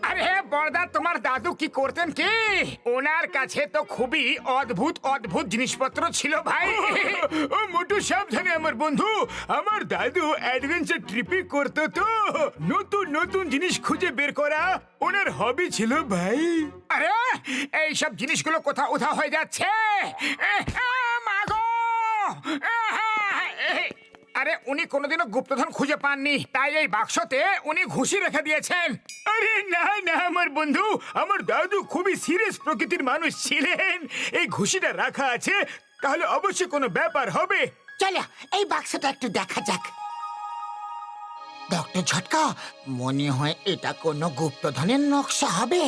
আরে বড়দা, তোমার দাদু কি করতেন কি? ওনার কাছে তো খুবই অদ্ভুত অদ্ভুত জিনিসপত্র ছিল ভাই। ও মোটু, সাবধানে আমার বন্ধু। আমার দাদু অ্যাডভেঞ্চার ট্রিপে করতো তো, নতুন নতুন জিনিস খুঁজে বের করা ওনার হবি ছিল ভাই। আরে এইসব জিনিসগুলো কোথাও উধাও হয়ে যাচ্ছে। মাগো! আরে উনি কোনোদিনও গুপ্তধন খুঁজে পাননি, তাই এই বাক্সতে উনি ঘুষি রেখে দিয়েছেন। আরে না না আমার বন্ধু, আমার দাদু খুবই সিরিয়াস প্রকৃতির মানুষ ছিলেন। এই ঘুষিটা রাখা আছে, তাহলে অবশ্যই কোনো ব্যাপার হবে। চলো এই বাক্সটা একটু দেখা যাক। ডক্টর ঝটকা, মনে হয় এটা কোনো গুপ্তধনের নকশা হবে।